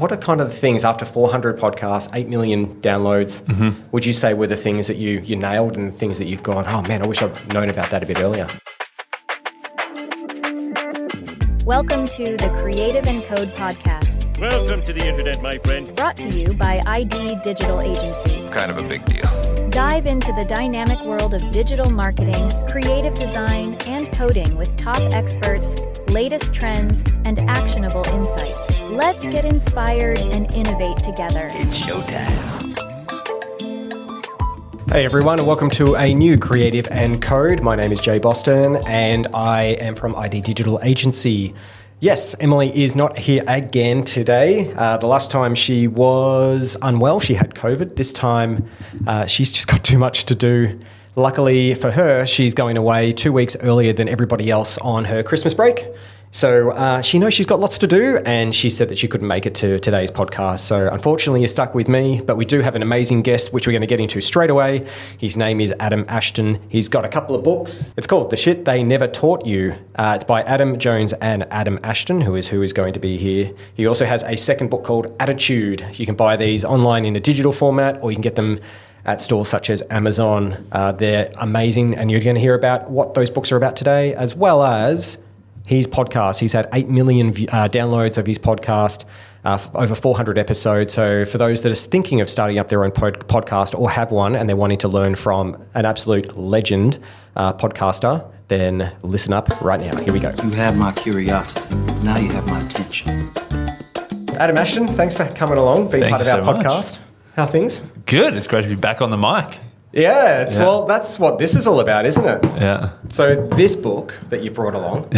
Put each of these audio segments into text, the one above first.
What are kind of the things after 400 podcasts, 8 million downloads, would you say were the things that you nailed and the things that you've gone, oh man, I wish I'd known about that a bit earlier? Welcome to the Creative and Code podcast. Welcome to the internet, my friend. Brought to you by ID Digital Agency. Kind of a big deal. Dive into the dynamic world of digital marketing, creative design, and coding with top experts, latest trends, and actionable insights. Let's get inspired and innovate together. It's showtime. Hey everyone, and welcome to a new Creative and Code. My name is Jay Boston and I am from ID Digital Agency. Yes, Emily is not here again today. The last time she was unwell, she had COVID. This time she's just got too much to do. Luckily for her, she's going away 2 weeks earlier than everybody else on her Christmas break. So she knows she's got lots to do, and she said that she couldn't make it to today's podcast. So unfortunately, you're stuck with me, but we do have an amazing guest, which we're going to get into straight away. His name is Adam Ashton. He's got a couple of books. It's called The Shit They Never Taught You. It's by Adam Jones and Adam Ashton, who is going to be here. He also has a second book called Attitude. You can buy these online in a digital format, or you can get them at stores such as Amazon. They're amazing, and you're going to hear about what those books are about today, as well as his podcast. He's had 8 million downloads of his podcast, over 400 episodes. So for those that are thinking of starting up their own podcast or have one and they're wanting to learn from an absolute legend podcaster, then listen up right now. Here we go. You have my curiosity. Now you have my attention. Adam Ashton, thanks for coming along, being part of our podcast. How are things? Good. It's great to be back on the mic. Yeah, well, that's what this is all about, isn't it? Yeah. So this book that you brought along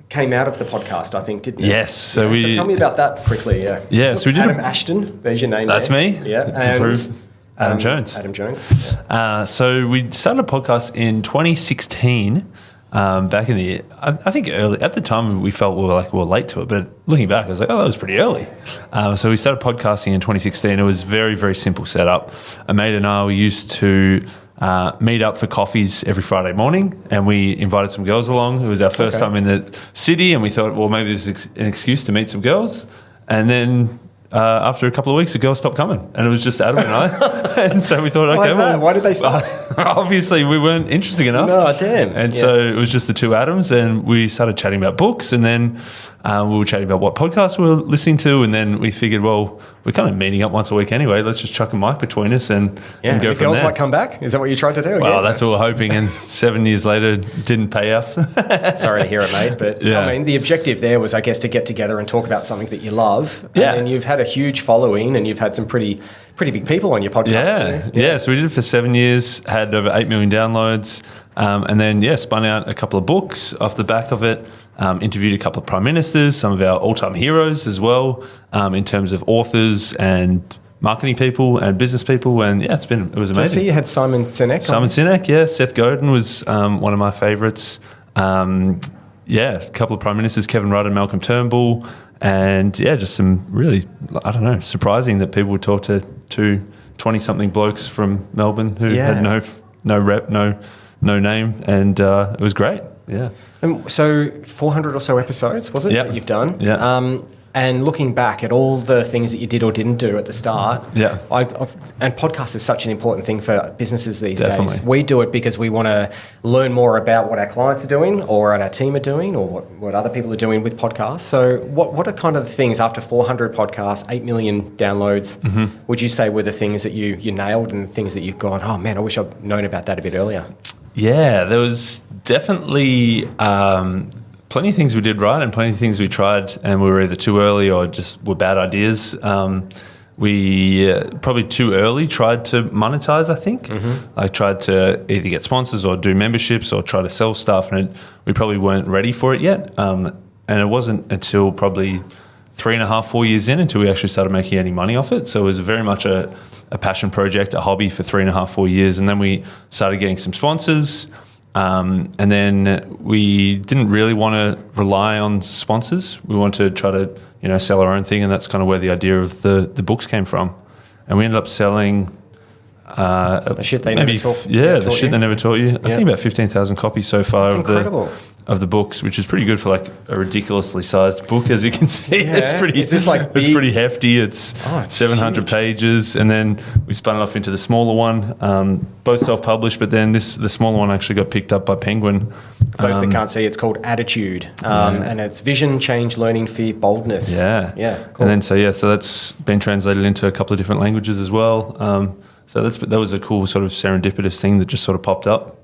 came out of the podcast, I think, didn't it? Yes. So so tell me about that quickly. Yeah. So we did Adam Ashton. There's your name. That's there. me. Yeah. And Adam Jones. Adam Jones. So we started a podcast in 2016. Back in the, I think early at the time we felt we were late to it, but looking back, I was like, oh, that was pretty early. So we started podcasting in 2016. It was very, very simple setup. A mate and I, we used to meet up for coffees every Friday morning, and we invited some girls along. It was our first time in the city, and we thought, well, maybe this is an excuse to meet some girls. And then after a couple of weeks, the girls stopped coming, and it was just Adam and I. And so we thought, okay, well, why did they stop? Obviously, we weren't interesting enough. No, damn. And so it was just the two Adams, and we started chatting about books, and then we were chatting about what podcasts we were listening to, and then we figured, well, we're kind of meeting up once a week anyway. Let's just chuck a mic between us and go the from there. The girls might come back? Is that what you tried to do? Well, that's what we're hoping, and 7 years later, didn't pay off. Sorry to hear it, mate. But I mean, the objective there was, I guess, to get together and talk about something that you love. And then you've had a huge following, and you've had some pretty big people on your podcast. Yeah. So we did it for 7 years, had over 8 million downloads, and then, spun out a couple of books off the back of it. Interviewed a couple of prime ministers, some of our all-time heroes as well, in terms of authors and marketing people and business people, and it was amazing. Did I see you had Simon Sinek? Seth Godin was one of my favourites. A couple of prime ministers, Kevin Rudd and Malcolm Turnbull, and just some really, surprising that people would talk to two 20-something blokes from Melbourne who had no rep, no name, and it was great. Yeah. So 400 or so episodes, was it, that you've done? Yeah. And looking back at all the things that you did or didn't do at the start, and podcast is such an important thing for businesses these days. We do it because we want to learn more about what our clients are doing or what our team are doing or what other people are doing with podcasts. So what are kind of the things after 400 podcasts, 8 million downloads, would you say were the things that you nailed and the things that you've gone, oh man, I wish I'd known about that a bit earlier? Yeah, there was definitely plenty of things we did right and plenty of things we tried and we were either too early or just were bad ideas. We probably too early tried to monetize, I think. I tried to either get sponsors or do memberships or try to sell stuff, and we probably weren't ready for it yet. And it wasn't until probably 3.5, 4 years in until we actually started making any money off it. So it was very much a passion project, a hobby for 3.5, 4 years. And then we started getting some sponsors. And then we didn't really want to rely on sponsors. We wanted to try to, sell our own thing. And that's kind of where the idea of the books came from. And we ended up selling The shit they never taught. The shit they never taught you. I think about 15,000 copies so far of the books, which is pretty good for like a ridiculously sized book, as you can see. Yeah. It's pretty. Is this like it's big? pretty hefty. It's 700 huge. pages, and then we spun it off into the smaller one, both self-published. But then the smaller one actually got picked up by Penguin. For those that can't see, it's called Attitude, and it's vision, change, learning, fear, boldness. Yeah, cool. And then so that's been translated into a couple of different languages as well. So that was a cool sort of serendipitous thing that just sort of popped up.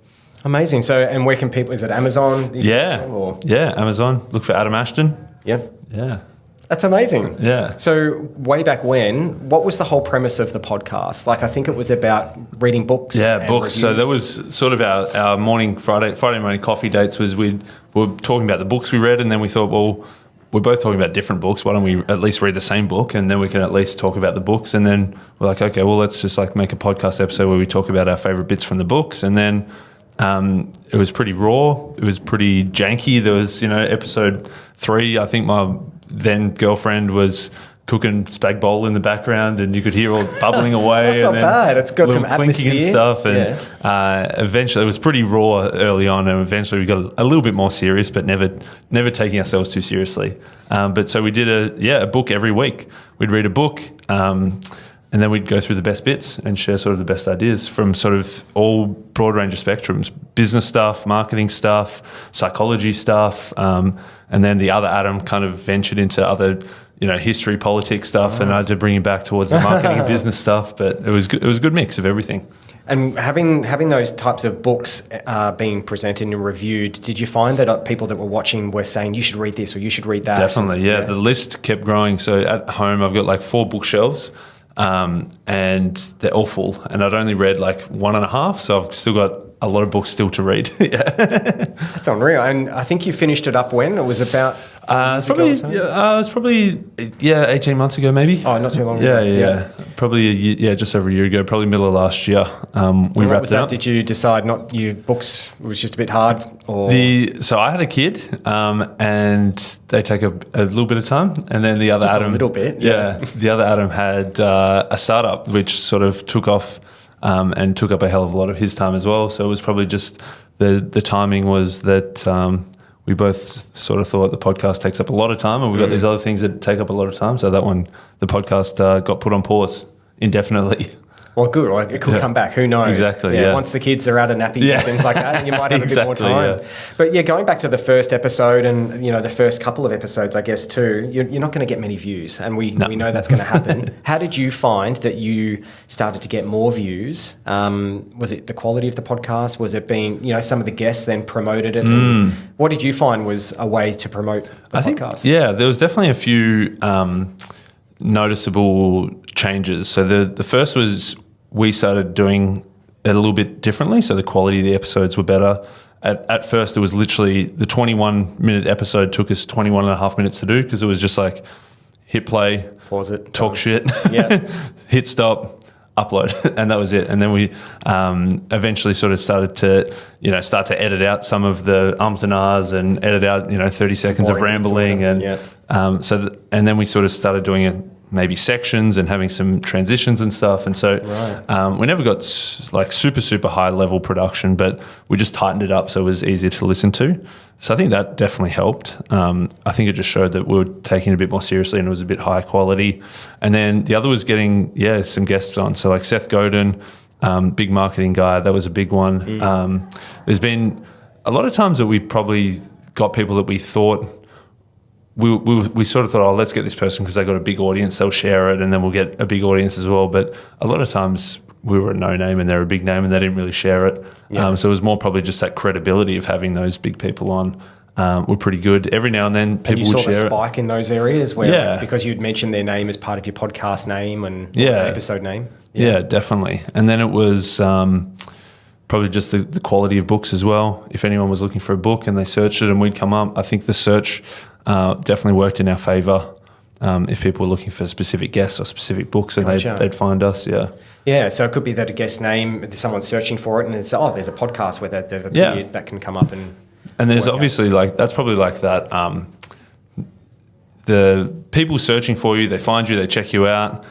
Amazing. So, and where can people? Is it Amazon? Amazon. Look for Adam Ashton. Yep. Yeah. That's amazing. Yeah. So way back when, what was the whole premise of the podcast? Like, I think it was about reading books. Yeah, and books. reviews. So that was sort of our morning Friday morning coffee dates. Was we were talking about the books we read, and then we thought, well, we're both talking about different books. Why don't we at least read the same book, and then we can at least talk about the books? And then we're like, okay, well, let's just like make a podcast episode where we talk about our favorite bits from the books. And then it was pretty raw. It was pretty janky. There was, episode 3. I think my then girlfriend was cooking spag bowl in the background, and you could hear all bubbling away. That's not bad. It's got some little clinking atmosphere and stuff. And eventually, it was pretty raw early on, and eventually we got a little bit more serious, but never taking ourselves too seriously. But so we did a book every week. We'd read a book, and then we'd go through the best bits and share sort of the best ideas from sort of all broad range of spectrums: business stuff, marketing stuff, psychology stuff, and then the other Adam kind of ventured into other, history, politics stuff, and I had to bring him back towards the marketing and business stuff. But it was a good mix of everything. And having those types of books being presented and reviewed, did you find that people that were watching were saying, you should read this or you should read that? Definitely, yeah. The list kept growing. So at home, I've got like 4 bookshelves. And they're all full, and I'd only read like 1.5, so I've still got a lot of books still to read. That's unreal. And I think you finished it up when? It was about it was probably 18 months ago maybe. Oh, not too long ago. Yeah. Probably a year, just over a year ago, probably middle of last year. We wrapped it up. Did you decide books was just a bit hard? Or? So I had a kid, and they take a little bit of time, and then the other just Adam, a little bit, the other Adam had a startup which sort of took off, and took up a hell of a lot of his time as well. So it was probably just the timing was that we both sort of thought the podcast takes up a lot of time, and we've got these other things that take up a lot of time. So that one, the podcast got put on pause indefinitely. Well, good. Like it could come back. Who knows? Exactly. Yeah. Once the kids are out of nappies and things like that, you might have a bit more time. Yeah. But going back to the first episode and the first couple of episodes, I guess too, you're not going to get many views, and we know that's going to happen. How did you find that you started to get more views? Was it the quality of the podcast? Was it being some of the guests then promoted it? And what did you find was a way to promote the podcast? There was definitely a few noticeable changes. So the first was, we started doing it a little bit differently, so the quality of the episodes were better. At first, it was literally the 21-minute episode took us 21 and a half minutes to do, because it was just like hit play, pause it, talk shit, yeah, hit stop, upload, and that was it. And then we eventually sort of started to edit out some of the ums and ahs and edit out 30 seconds of rambling, and and then we sort of started doing it maybe sections and having some transitions and stuff. And so we never got like super high level production, but we just tightened it up so it was easier to listen to. So I think that definitely helped. I think it just showed that we were taking it a bit more seriously and it was a bit higher quality. And then the other was getting some guests on. So like Seth Godin, big marketing guy, that was a big one. There's been a lot of times that we probably got people that we thought we sort of thought, let's get this person because they got a big audience, they'll share it, and then we'll get a big audience as well. But a lot of times we were a no-name and they're a big name and they didn't really share it. So it was more probably just that credibility of having those big people on were pretty good. Every now and then people would share it. You saw the spike in those areas where because you'd mentioned their name as part of your podcast name and episode name. Yeah, definitely. And then it was probably just the quality of books as well. If anyone was looking for a book and they searched it and we'd come up, I think the search definitely worked in our favour. If people were looking for specific guests or specific books, and they'd find us, Yeah, so it could be that a guest name, someone's searching for it, and it's there's a podcast where they've appeared that can come up and there's obviously that's probably like that. The people searching for you, they find you, they check you out.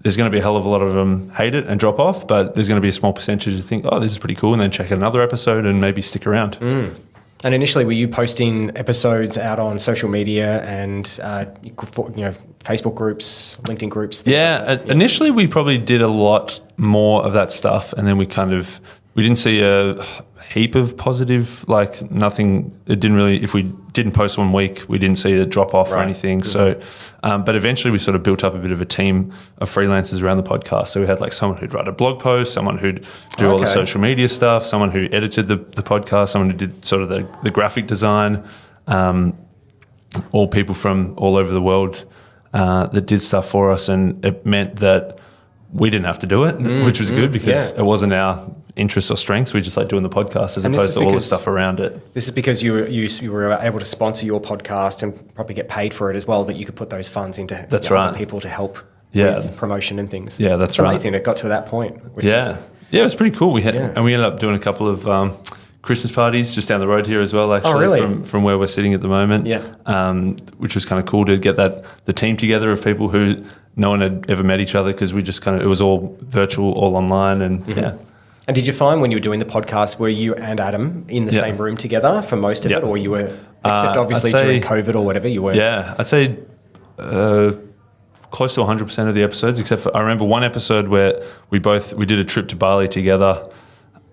there's going to be a hell of a lot of them hate it and drop off, but there's going to be a small percentage that think, oh, this is pretty cool, and then check out another episode and maybe stick around. And initially, were you posting episodes out on social media and Facebook groups, LinkedIn groups? Initially we probably did a lot more of that stuff, and then we didn't see a heap of positive, like nothing. It didn't really. If we didn't post 1 week, we didn't see a drop off or anything. So, but eventually we sort of built up a bit of a team of freelancers around the podcast. So we had like someone who'd write a blog post, someone who'd do all the social media stuff, someone who edited the podcast, someone who did sort of the graphic design. All people from all over the world that did stuff for us, and it meant that we didn't have to do it, which was good because it wasn't our interests or strengths. We just like doing the podcast as opposed to all the stuff around it. This is because you were able to sponsor your podcast and probably get paid for it as well, that you could put those funds into other people to help with promotion and things. Yeah, that's right. Amazing. It got to that point. It was pretty cool. We ended up doing a couple of Christmas parties just down the road here as well, actually, from where we're sitting at the moment. Which was kind of cool to get the team together of people who no one had ever met each other, because we just it was all virtual, all online, and And did you find when you were doing the podcast, were you and Adam in the same room together for most of it, or you were, except obviously during COVID or whatever, you were? Yeah, I'd say close to 100% of the episodes, except for I remember one episode where we did a trip to Bali together.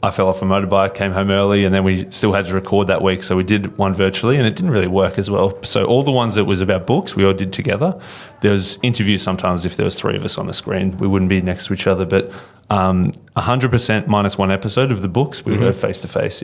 I fell off a motorbike, came home early, and then we still had to record that week. So we did one virtually, and it didn't really work as well. So all the ones that was about books, we all did together. There was interviews sometimes if there was 3 of us on the screen. We wouldn't be next to each other. But 100% minus one episode of the books, we were face-to-face,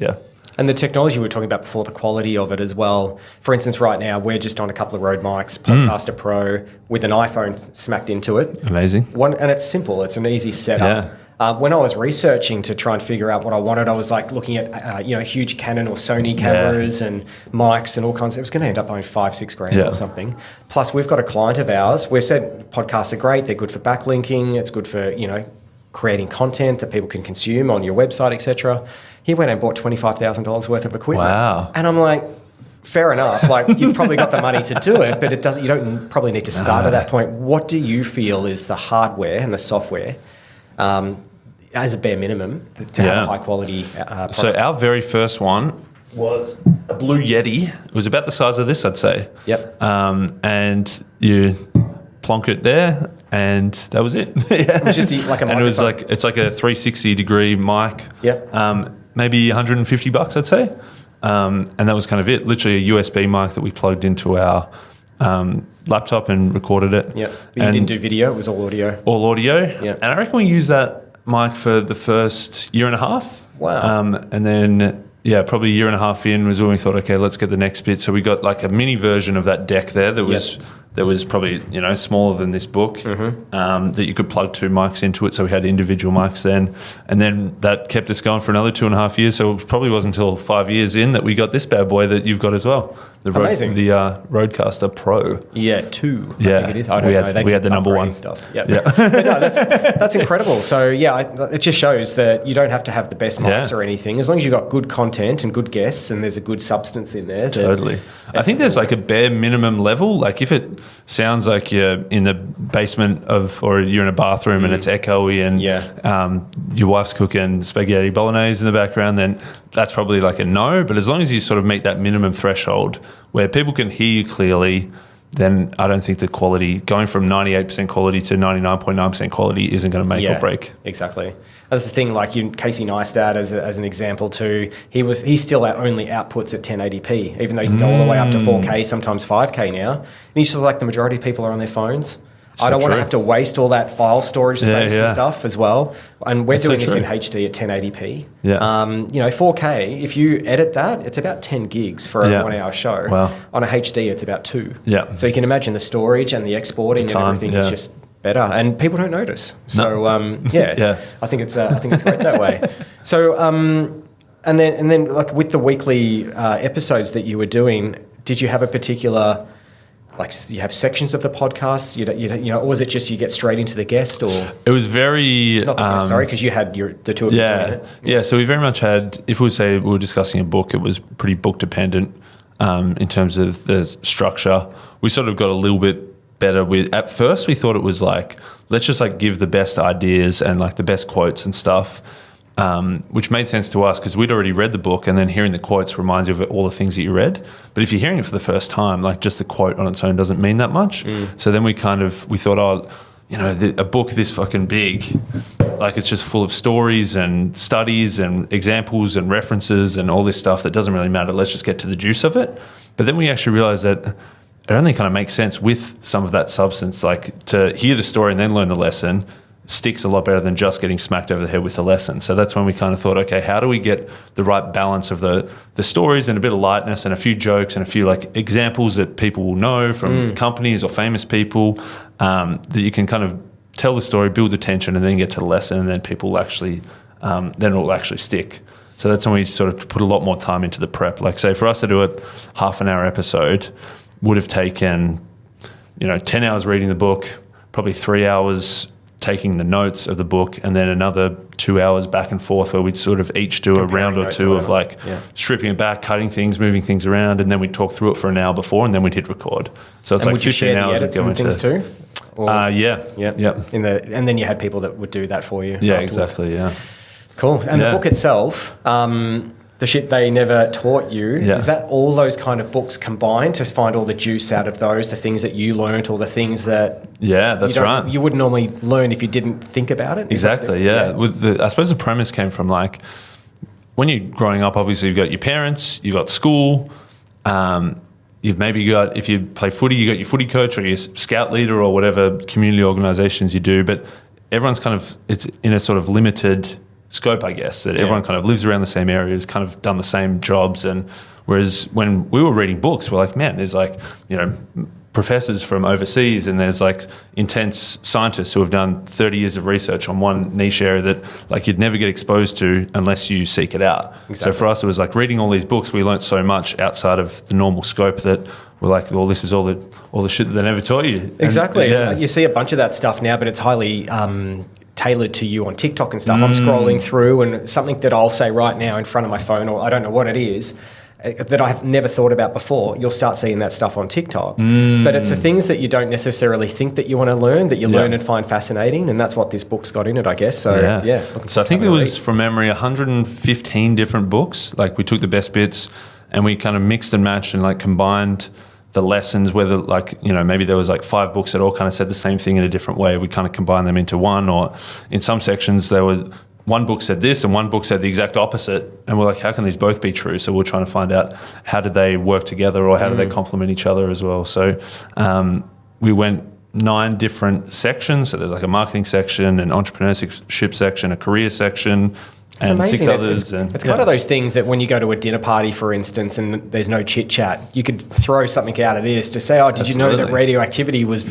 And the technology we were talking about before, the quality of it as well. For instance, right now, we're just on a couple of Rode mics, Podcaster Pro, with an iPhone smacked into it. Amazing. And it's simple. It's an easy setup. Yeah. When I was researching to try and figure out what I wanted, I was like looking at huge Canon or Sony cameras and mics and all kinds. It was going to end up on $5,000-6,000 or something. Plus, we've got a client of ours. We've said podcasts are great. They're good for backlinking. It's good for creating content that people can consume on your website, etc. He went and bought $25,000 worth of equipment. Wow! And I'm like, fair enough. Like, you've probably got the money to do it, but you don't probably need to start at that point. What do you feel is the hardware and the software? As a bare minimum, to have a high quality product? So our very first one was a Blue Yeti. It was about the size of this, I'd say. Yep. And you plonk it there, and that was it. It was just like a microphone. And it was it's like a 360-degree mic. Yep. Maybe $150, I'd say. And that was kind of it. Literally a USB mic that we plugged into our laptop and recorded it. Yeah. But you didn't do video, it was all audio. All audio. Yeah. And I reckon we used that mic for the first year and a half. Wow. And then, probably a year and a half in was when we thought, okay, let's get the next bit. So we got like a mini version of that deck there that was probably, smaller than this book, that you could plug 2 mics into it. So we had individual mics then. And then that kept us going for another 2.5 years. So it probably wasn't until 5 years in that we got this bad boy that you've got as well. Amazing. The Rodecaster Pro. Yeah, 2. Yeah. I think it is. I don't know. We had the number 1. Stuff. Yep. Yeah. But no, that's incredible. So it just shows that you don't have to have the best mics or anything. As long as you've got good content and good guests and there's a good substance in there. Totally. I think there's like a bare minimum level. Like if it sounds like you're in the basement or you're in a bathroom and it's echoey and your wife's cooking spaghetti bolognese in the background, then that's probably like a no. But as long as you sort of meet that minimum threshold where people can hear you clearly, then I don't think the quality, going from 98% quality to 99.9% quality, isn't going to make or break. Exactly. That's the thing, like Casey Neistat as an example too, he still only outputs at 1080p, even though you can go all the way up to 4K, sometimes 5K now. And he's just like the majority of people are on their phones. So I don't want to have to waste all that file storage space and stuff as well. And we're doing this in HD at 1080p. Yeah. 4K, if you edit that, it's about 10 gigs for a 1 hour show. Wow. On a HD, it's about 2. Yeah. So you can imagine the storage and the exporting and everything is just better, and people don't notice. So I think it's great that way. So and then like with the weekly episodes that you were doing, did you have a particular, like, you have sections of the podcast, or was it just you get straight into the guest, or it was very not the guest, sorry, because you had the two of you doing it. Yeah. So we very much had, if we say we were discussing a book, it was pretty book dependent in terms of the structure. We sort of got a little bit better with. At first, we thought it was like, let's just like give the best ideas and like the best quotes and stuff, which made sense to us because we'd already read the book, and then hearing the quotes reminds you of all the things that you read. But if you're hearing it for the first time, like just the quote on its own doesn't mean that much. So then we thought, a book this fucking big, like it's just full of stories and studies and examples and references and all this stuff that doesn't really matter. Let's just get to the juice of it. But then we actually realized that it only kind of makes sense with some of that substance. Like to hear the story and then learn the lesson sticks a lot better than just getting smacked over the head with the lesson. So that's when we kind of thought, okay, how do we get the right balance of the stories and a bit of lightness and a few jokes and a few like examples that people will know from companies or famous people, that you can kind of tell the story, build the tension, and then get to the lesson, and then people will actually, then it will actually stick. So that's when we sort of put a lot more time into the prep. Like say for us to do a half an hour episode would have taken, 10 hours reading the book, probably 3 hours taking the notes of the book, and then another 2 hours back and forth where we'd sort of each do a round or two of like stripping it back, cutting things, moving things around, and then we'd talk through it for an hour before, and then we'd hit record. So it's and like would you 15 share the hours edits of going and things too? Or, yeah. And then you had people that would do that for you. Yeah, afterwards. exactly. Yeah. Cool. And the book itself, the shit they never taught you, is that all those kind of books combined to find all the juice out of those, the things that you learnt or the things that that's right. You wouldn't normally learn if you didn't think about it? Exactly, yeah. I suppose the premise came from like, when you're growing up, obviously you've got your parents, you've got school, you've maybe got, if you play footy, you got your footy coach or your scout leader or whatever community organisations you do, but everyone's kind of, it's in a sort of limited scope, I guess, that everyone kind of lives around the same areas, kind of done the same jobs. And whereas when we were reading books, we're like, man, there's like, professors from overseas, and there's like intense scientists who have done 30 years of research on one niche area that like you'd never get exposed to unless you seek it out. Exactly. So for us, it was like reading all these books, we learnt so much outside of the normal scope that we're like, well, this is all the shit that they never taught you. Exactly. You see a bunch of that stuff now, but it's highly tailored to you on TikTok and stuff. I'm scrolling through, and something that I'll say right now in front of my phone, or I don't know what it is, that I've never thought about before, you'll start seeing that stuff on TikTok. But it's the things that you don't necessarily think that you want to learn, that you learn and find fascinating, and that's what this book's got in it, I guess. So, So I think it was, from memory, 115 different books. Like, we took the best bits and we kind of mixed and matched and like combined the lessons, whether like, maybe there was like 5 books that all kind of said the same thing in a different way. We kind of combined them into one, or in some sections there was one book said this and one book said the exact opposite, and we're like, how can these both be true? So we're trying to find out, how did they work together, or how do they complement each other as well? So we went 9 different sections. So there's like a marketing section, an entrepreneurship section, a career section, it's and amazing. 6 others. It's kind of those things that when you go to a dinner party, for instance, and there's no chit chat, you could throw something out of this to say, oh, did you know that radioactivity was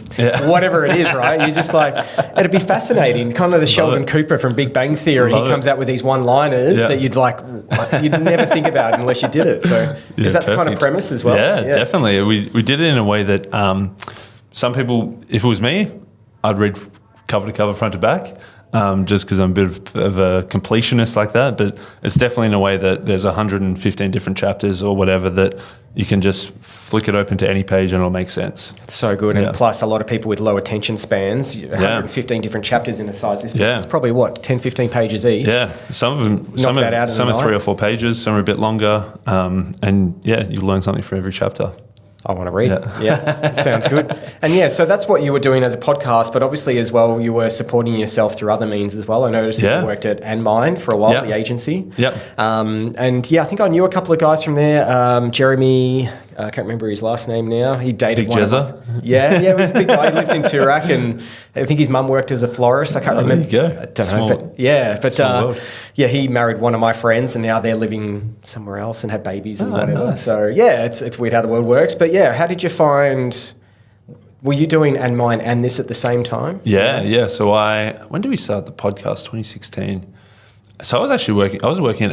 whatever it is, right? You're just like, it'd be fascinating. Kind of the Sheldon Cooper from Big Bang Theory. He comes out with these one-liners that you'd never think about unless you did it. So is that the kind of premise as well? Yeah, definitely. We did it in a way that some people, if it was me, I'd read cover to cover, front to back. Just because I'm a bit of a completionist like that, but it's definitely in a way that there's 115 different chapters or whatever that you can just flick it open to any page and it'll make sense. It's so good. And plus, a lot of people with low attention spans, 115 different chapters in a size this big. It's probably 10, 15 pages each. Yeah, some of them, some are 3 or 4 pages, some are a bit longer, and you learn something for every chapter. I want to read. Yeah, sounds good. And so that's what you were doing as a podcast, but obviously as well, you were supporting yourself through other means as well. I noticed that you worked at And Mine for a while, the agency. I think I knew a couple of guys from there. Jeremy, I can't remember his last name now. He dated Big one Jezza? of them. Yeah, he was a big guy. He lived in Toorak, and I think his mum worked as a florist. I can't remember. There you go. I don't know. But he married one of my friends, and now they're living somewhere else and had babies and whatever. Nice. So it's weird how the world works. But how did you find? Were you doing And Mine and this at the same time? Yeah. So when did we start the podcast? 2016. So I was actually working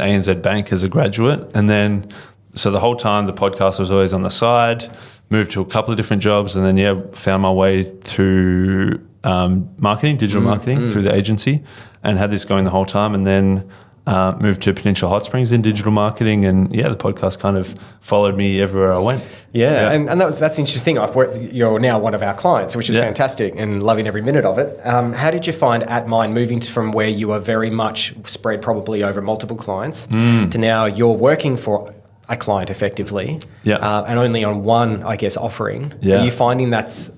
at ANZ Bank as a graduate, and then so the whole time the podcast was always on the side. Moved to a couple of different jobs, and then found my way through marketing, digital marketing through the agency, and had this going the whole time. And then moved to Peninsula Hot Springs in digital marketing, and the podcast kind of followed me everywhere I went. Yeah. And that's interesting. You're now one of our clients, which is fantastic, and loving every minute of it. How did you find at Mind moving from where you were very much spread probably over multiple clients to now you're working for a client effectively and only on one, I guess, offering? Are you finding that's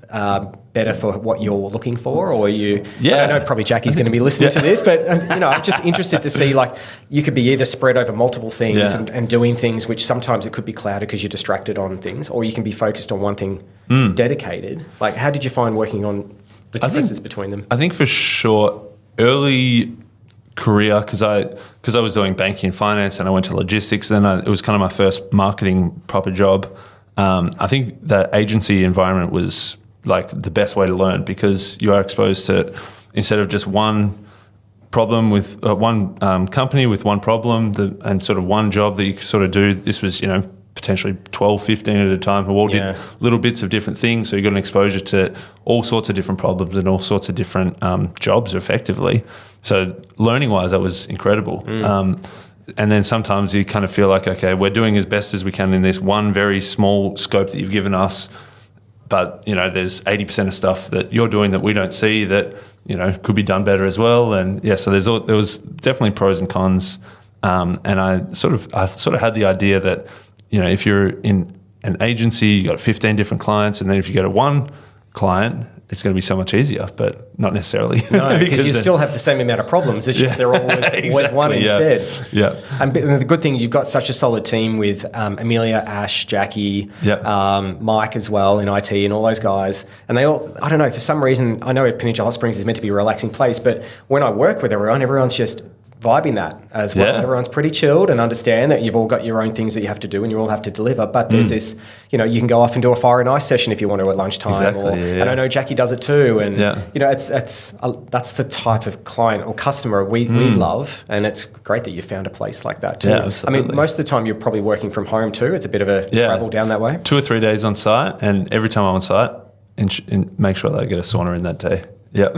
better for what you're looking for, or are you? I know probably Jackie's going to be listening to this, but I'm just interested to see, like, you could be either spread over multiple things and doing things which sometimes it could be clouded because you're distracted on things, or you can be focused on one thing dedicated. Like, how did you find working on the differences between them? I think for sure early career, because I was doing banking and finance, and I went to logistics. Then it was kind of my first marketing proper job. I think that agency environment was like the best way to learn, because you are exposed to, instead of just one problem with one company with one problem and sort of one job that you could sort of do. This was, potentially 12, 15 at a time who all did little bits of different things. So you got an exposure to all sorts of different problems and all sorts of different jobs effectively. So learning wise, that was incredible. And then sometimes you kind of feel like, okay, we're doing as best as we can in this one very small scope that you've given us. But, there's 80% of stuff that you're doing that we don't see that, could be done better as well. And so there was definitely pros and cons. And I sort of had the idea that, if you're in an agency, you got 15 different clients, and then if you go to one client, it's going to be so much easier, but not necessarily. No, because you still have the same amount of problems. It's just they're all with one instead. Yeah. And the good thing, you've got such a solid team with Amelia, Ash, Jackie, Mike as well in IT, and all those guys. And they all, I don't know, for some reason, I know Peninsula Hot Springs is meant to be a relaxing place, but when I work with everyone's just vibing that as well. Yeah. Everyone's pretty chilled and understand that you've all got your own things that you have to do and you all have to deliver. But there's this, you can go off and do a fire and ice session if you want to at lunchtime. Exactly, And I know Jackie does it too. And that's the type of client or customer we love. And it's great that you found a place like that too. Yeah, absolutely. I mean, most of the time you're probably working from home too. It's a bit of a travel down that way. 2 or 3 days on site, and every time I'm on site, and make sure that I get a sauna in that day. Yeah.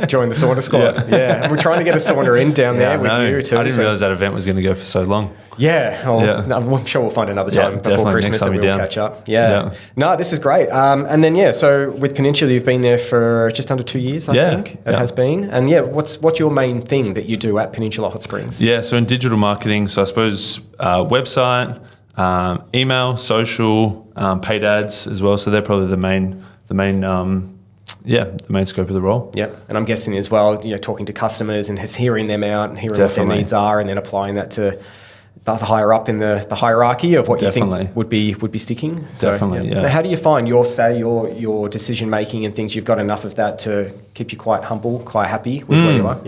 Join the sauna squad. Yeah. And we're trying to get a sauna in down there with you too. I didn't realise that event was going to go for so long. Yeah. I'm sure we'll find another time before Christmas that we'll catch up. Yeah. No, this is great. And then, so with Peninsula, you've been there for just under 2 years, I think it has been. And what's your main thing that you do at Peninsula Hot Springs? Yeah, so in digital marketing, so I suppose website, email, social, paid ads as well. So they're probably the main scope of the role. Yeah, and I'm guessing as well, talking to customers and hearing them out and hearing what their needs are, and then applying that to the higher up in the hierarchy of what you think would be sticking. So, How do you find your decision making and things? You've got enough of that to keep you quite humble, quite happy with where you are.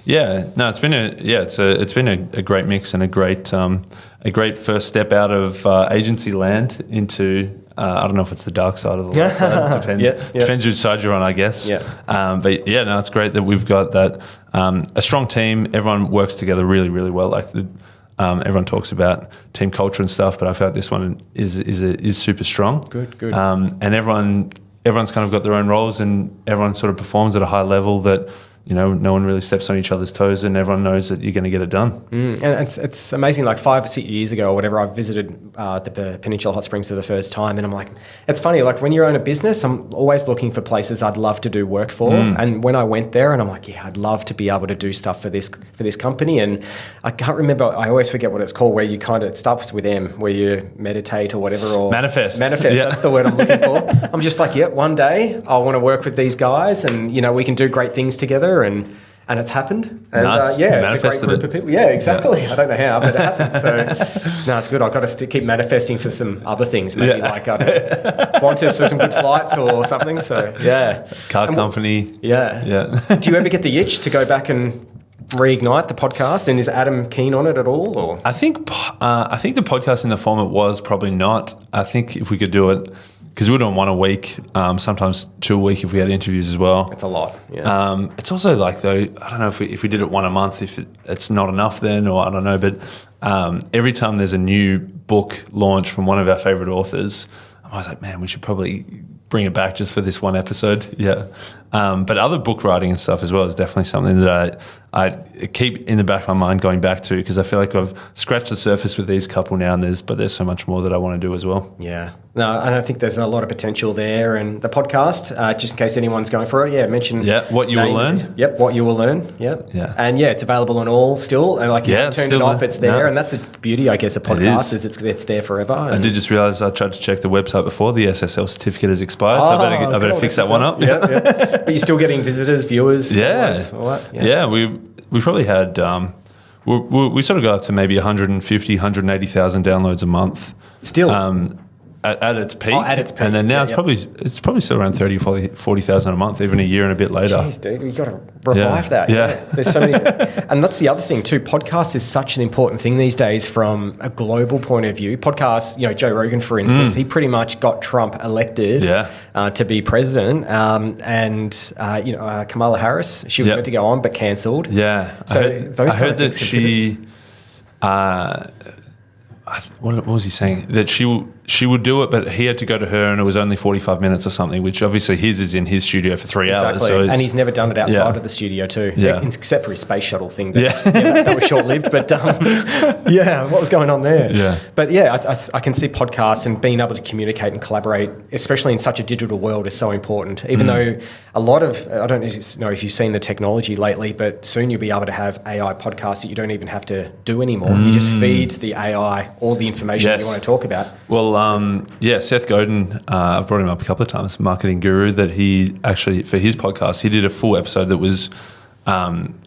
Yeah. No, it's been a great mix and a great first step out of agency land into. I don't know if it's the dark side or the light side. Depends which side you're on, I guess. It's great that we've got that a strong team. Everyone works together really, really well. Like everyone talks about team culture and stuff, but I feel like this one is super strong. Good. And everyone's kind of got their own roles, and everyone sort of performs at a high level that. No one really steps on each other's toes, and everyone knows that you're going to get it done. And it's amazing. Like 5 or 6 years ago or whatever, I visited the Peninsula Hot Springs for the first time, and I'm like, it's funny. Like when you own a business, I'm always looking for places I'd love to do work for. And when I went there, and I'm like, I'd love to be able to do stuff for this company. And I can't remember. I always forget what it's called. Where you it starts with M, where you meditate or whatever, or manifest. That's the word I'm looking for. I'm just like, one day I want to work with these guys, and we can do great things together. And it's happened. And it's a great group of people. Yeah, exactly. I don't know how, but it happened. So, it's good. I've got to keep manifesting for some other things, maybe like Qantas for some good flights or something. So, car company. Yeah. Do you ever get the itch to go back and reignite the podcast? And is Adam keen on it at all? Or I think the podcast in the form it was probably not. I think if we could do it. Because we're doing 1 a week, sometimes 2 a week if we had interviews as well. It's a lot, yeah. It's also like, though, I don't know if we did it 1 a month, if it's not enough then, or I don't know. But every time there's a new book launched from one of our favourite authors, I'm always like, man, we should probably bring it back just for this one episode. Yeah. But other book writing and stuff as well is definitely something that I keep in the back of my mind going back to, because I feel like I've scratched the surface with these couple now, and there's so much more that I want to do as well. Yeah. No, and I think there's a lot of potential there. And the podcast, just in case anyone's going for it, mention... Yeah, What You Will Learn. Yep, What You Will Learn. Yep. Yeah. And it's available on all still. And you haven't turned it off, it's there. No. And that's the beauty, I guess, of podcasts, is it's there forever. I did just realise I tried to check the website before. The SSL certificate has expired, so I better fix that one up. Yeah. But you're still getting visitors, viewers, all that? Yeah, we probably had we sort of got up to maybe 150, 180,000 downloads a month. Still. At its peak. At its peak. And then now it's probably still around 30 or 40,000 a month, even a year and a bit later. Jeez, dude, you got to revive that. Yeah. There's so many. And that's the other thing too. Podcast is such an important thing these days from a global point of view. Podcasts, Joe Rogan, for instance, he pretty much got Trump elected to be president. And Kamala Harris, she was meant to go on but cancelled. Yeah. So I heard that she... what was he saying? That she would do it, but he had to go to her, and it was only 45 minutes or something, which obviously his is in his studio for 3 hours. Exactly. So and he's never done it outside of the studio too, except for his space shuttle thing. But, that was short-lived. But what was going on there? Yeah. But I can see podcasts and being able to communicate and collaborate, especially in such a digital world, is so important. Even though a lot of, I don't know if you've seen the technology lately, but soon you'll be able to have AI podcasts that you don't even have to do anymore. You just feed the AI all the information that you want to talk about. Well, Seth Godin, I've brought him up a couple of times, marketing guru, that he actually, for his podcast, he did a full episode that was,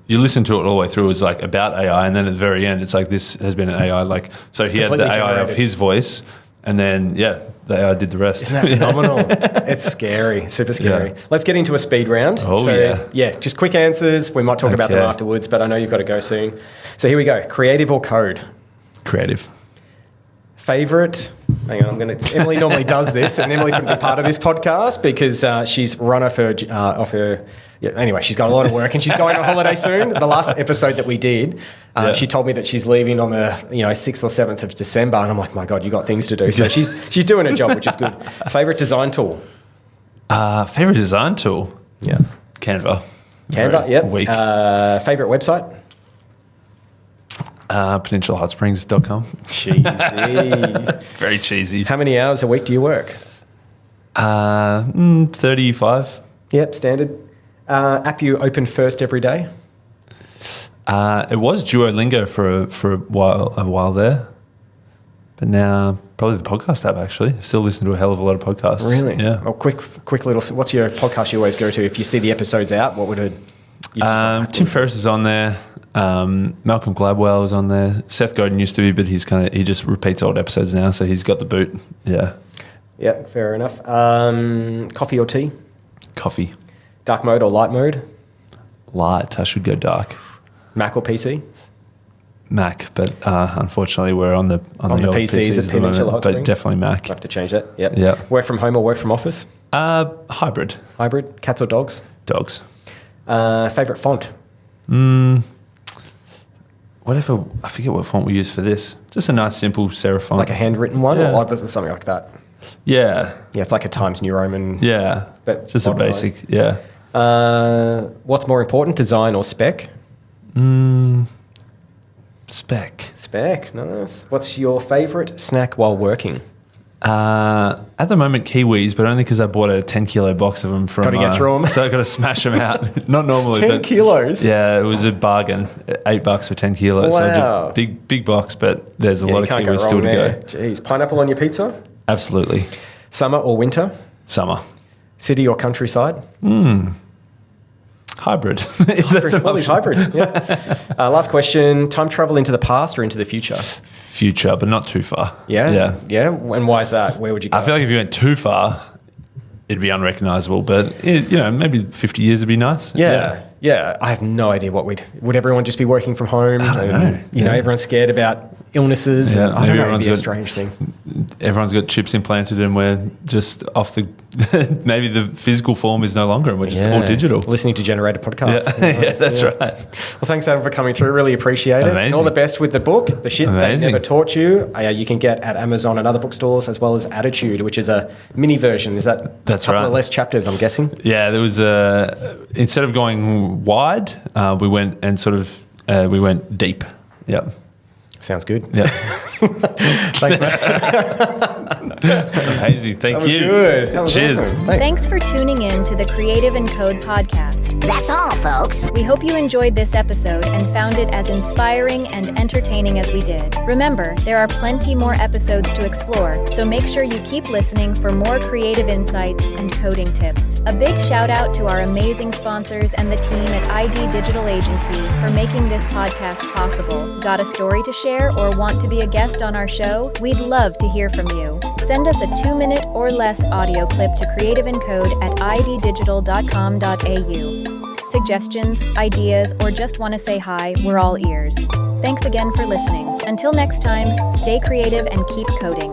you listen to it all the way through, it was like about AI, and then at the very end, it's like, this has been an AI, so he had the AI of his voice, and then, the AI did the rest. Isn't that phenomenal? It's scary, super scary. Yeah. Let's get into a speed round. Oh, just quick answers. We might talk about them afterwards, but I know you've got to go soon. So here we go. Creative or code? Creative. Favorite? Hang on, Emily normally does this, and Emily couldn't be part of this podcast because she's run off her. Anyway, she's got a lot of work and she's going on holiday soon. The last episode that we did, she told me that she's leaving on the 6th or 7th of December, and I'm like, my God, you got things to do. So she's doing her job, which is good. Favorite design tool? Favorite design tool? Yeah, Canva. Yep. Weak. Favorite website? PeninsulaHotSprings.com. Cheesy. It's very cheesy. How many hours a week do you work? 35. Yep, standard. App you open first every day? It was Duolingo for a while there, but now probably the podcast app. Actually, I still listen to a hell of a lot of podcasts. Really? Yeah. Oh, quick little. What's your podcast you always go to? If you see the episodes out, what would it? Tim Ferriss is on there. Malcolm Gladwell is on there. Seth Godin used to be, but he just repeats old episodes now, so he's got the boot. Yeah. Yeah, fair enough. Coffee or tea? Coffee. Dark mode or light mode? Light. I should go dark. Mac or PC? Mac, but unfortunately we're on the PCs at Peninsula Hot Springs. But definitely Mac. I'll have to change that. Yep. Yeah. Work from home or work from office? Hybrid. Hybrid. Cats or dogs? Dogs. Favorite font? Whatever. I forget what font we use for this. Just a nice, simple serif font. Like a handwritten one, Yeah. or something like that. Yeah. Yeah, it's like a Times New Roman. Yeah. But just a modernised. basic. Yeah. What's more important, design or spec? Spec. Spec, nice. What's your favourite snack while working? At the moment, Kiwis, but only because I bought a 10 kilo box of them from. Got to get through them. So I got to smash them out. Not normally. 10 kilos? Yeah, it was a bargain. $8 for 10 kilos. Wow. So big box, but there's a lot of can't go Kiwis wrong still to there. go. Jeez, pineapple on your pizza? Absolutely. Summer or winter? Summer. City or countryside? Hybrid. That's all these hybrids. Yeah. Last question: time travel into the past or into the future? Future, but not too far. Yeah. And why is that? Where would you go? I feel like if you went too far, it'd be unrecognisable. But maybe 50 years would be nice. Yeah. I have no idea what would everyone just be working from home? I don't know. Everyone's scared about illnesses. Yeah, And I don't know, it'd everyone's be a got- strange thing. Everyone's got chips implanted, and we're just off the. Maybe the physical form is no longer, and we're just all digital. Listening to generated podcasts. Yeah, that's right. Well, thanks, Adam, for coming through. Really appreciate it. And Amazing. all the best with the book, The Shit They Amazing. Never Taught You. You can get at Amazon and other bookstores, as well as Attitude, which is a mini version. Is that That's a couple right. of less chapters, I'm guessing? Yeah, there was instead of going wide, we went and we went deep. Yeah. Sounds good. Yeah. Thanks, mate. Amazing. Thank That was you. good. That was Cheers. awesome. Thanks. Thanks for tuning in to the Creative and Code podcast. That's all, folks. We hope you enjoyed this episode and found it as inspiring and entertaining as we did. Remember, there are plenty more episodes to explore, so make sure you keep listening for more creative insights and coding tips. A big shout out to our amazing sponsors and the team at ID Digital Agency for making this podcast possible. Got a story to share or want to be a guest on our show? We'd love to hear from you. Send us a 2-minute or less audio clip to creativeandcode@iddigital.com.au. Suggestions, ideas, or just want to say hi, we're all ears. Thanks again for listening. Until next time, stay creative and keep coding.